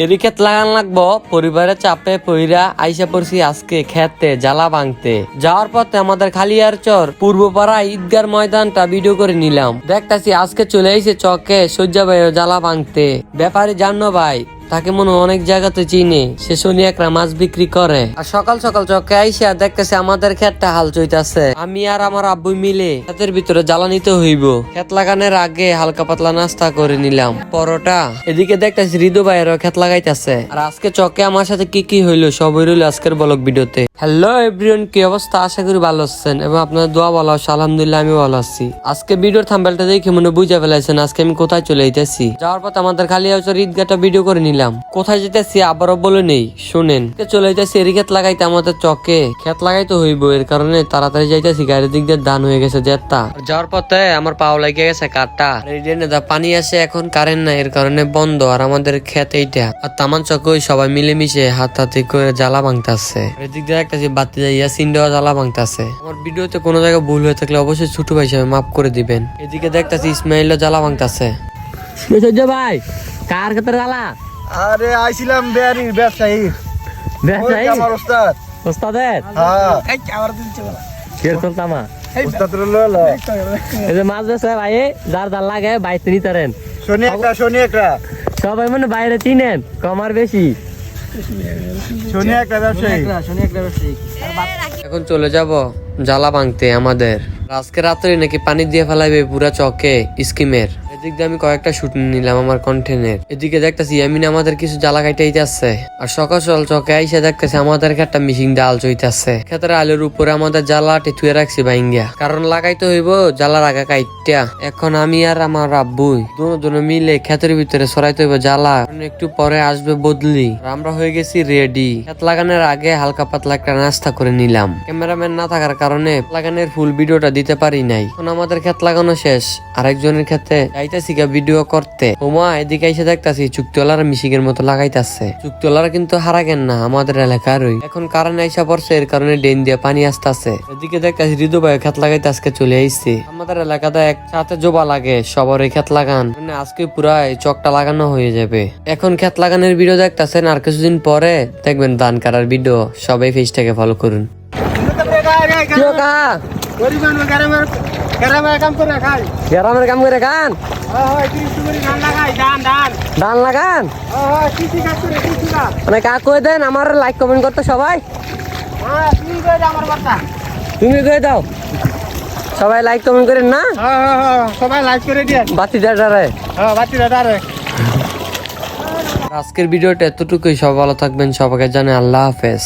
এরি ক্ষেত লাগান লাগবো পরিবারের চাপে পইরা আইসা পড়ছি আজকে খেতে জ্বালা ভাঙতে। যাওয়ার পথে আমাদের খালিয়ার চর পূর্বপাড়া ঈদগার ময়দানটা ভিডিও করে নিলাম। দেখতাছি আজকে চলে আইছে চকে সজ্জা ভাই জ্বালা ভাঙতে। ব্যাপারে জানো ভাই, তাকে মনে অনেক জায়গাতে চিনে, সে শনি একটা মাছ বিক্রি করে। আর সকাল সকাল চকে আইসা দেখতেছে আমাদের ক্ষেতটা হাল চইতাছে। আমি আর আমার আব্বু মিলে ক্ষেতের ভিতরে জ্বালা নিতে হইব। ক্ষেত লাগানোর আগে হালকা পাতলা নাস্তা করে নিলাম, পরোটা। এদিকে দেখতেছি হৃদয় ভাইয়েরও ক্ষেত লাগাইতেছে। আর আজকে চকে আমার সাথে কি কি হইলো সবই রইলো আজকের ব্লগ ভিডিওতে। হ্যালো এভরিওয়ান, কি অবস্থা? আশা করি ভালো আছেন এবং আপনার দোয়া ভালো আছে। আলহামদুলিল্লাহ আমি ভালো আছি। আজকে ভিডিওর থাম্বনেলটা দেখে মনে বুঝে ফেলাইছেন আজকে আমি কোথায় চলে যাইতেছি। যাওয়ার পথে আমাদের খালি ঈদগাহটা ভিডিও করে নিলাম। কোথায় যেতেছি আবারও বলে নেই, শুনেন। চলে যাইতেছি এরি ক্ষেত লাগাইতে, আমাদের চকে ক্ষেত লাগাইতে হইব, এর কারণে তাড়াতাড়ি যাইতেছি। গাড়ির দিক দিয়ে ধান হয়ে গেছে জেতা। যাওয়ার পথে আমার পাও লেগে গেছে কাটা। পানি আসে, এখন কারেন্ট নাই, এর কারণে বন্ধ। আর আমাদের ক্ষেত এইটা। আর তামান চকে সবাই মিলেমিশে হাতে করে জ্বালা ভাঙতেছে। এদিক দিয়ে একটা বাতি যাইয়া সিন্ডা জ্বালা ভাঙতেছে। আমার ভিডিওতে কোনো জায়গায় ভুল হয়ে থাকলে অবশ্যই ছোট ভাই হিসেবে মাফ করে দিবেন। এদিকে দেখতেছি ইসমাইল জ্বালা ভাঙতেছে। ভাই কার ক্ষেত্রে জ্বালা? আরে আইছিলাম বেয়ারির ব্যবসায়ী আমার ওস্তাদ ওস্তাদের এই আমার দিনছে বলা কের চলতামা ওস্তাদ ললো এই যে মাছ বেচে ভাই, যার জাল লাগে বাইতে নিতারেন। শনি একটা সবাই মানে বাইরে চিনেন কম আর বেশি। শনি একটা ব্যবসায়ী। এখন চলে যাব জ্বালা ভাঙতে আমাদের। আজকে রাত্রে নাকি পানি দিয়ে ফেলাইবে পুরা চকে স্কিমের। এদিক দিয়ে আমি কয়েকটা শুট নিলাম আমার কন্টেনের। এদিকে দেখতেছি ইয়ামিন আমাদের কিছু জ্বালা কাইটাইতেছে। আর সকাল সকাল চকে আইসা দেখতেছি আমাদের একটা মিশিং ডাল চইতাছে। ক্ষেতের আলুর উপরে আমাদের জ্বালা টেথুয়ে রাখছি ভাইঙ্গা, কারণ লাগাইতে হইব জ্বালার আগা কাইটা। এখন আমি আর আমার আব্বুই দুজনে মিলে ক্ষেতের ভিতরে সরাইতে হইব জ্বালা। একটু পরে আসবে বদলি। আমরা হয়ে গেছি রেডি। ক্ষেত লাগানোর আগে হালকা পাতলা একটা নাস্তা করে নিলাম। ক্যামেরাম্যান না থাকার কারণে লাগানোর ফুল ভিডিওটা দিতে পারি নাই। এখন আমাদের ক্ষেত লাগানো শেষ, আরেকজনের ক্ষেতে যাইতেছি ভিডিও করতে। ওমা এদিকে এসে দেখতেছি চুক্তিওয়ালারা মিশিংয়ের মতো লাগাইতেছে। চুক্তিওয়ালারা কিন্তু হারাগেন না, আমাদের এলাকারই। এখন কারণে আইসা পড়ছে, এর কারণে ডেন দিয়ে পানি আসতেছে। এদিকে দেখতেছি হৃদয় ভাই ক্ষেত লাগাইতে আজকে চলে আইছে। আমাদের এলাকাতে একসাথে জোবা লাগে, সবার এই ক্ষেত লাগান। মানে আজকে পুরা চকটা লাগানো হয়ে যাবে। এখন ক্ষেত লাগানোর ভিডিও দেখতেছেন, আর কিছুদিন পরে দেখবেন ধান কাটার ভিডিও। সবাই পেজটাকে ফলো করুন। গ্রামের কাম করে খান, ধান লাগান। মানে কাক কয়ে দেন আমার লাইক কমেন্ট করতে সবাই। তুমি কয়ে দাও, সবাই লাইক কমেন্ট করেন না? সবাই লাইক করে দিয়ে বাতি দাঁড়ারে। আজকের ভিডিওটা এতটুকুই। সব ভালো থাকবেন, সবাইকে জানে আল্লাহ হাফেজ।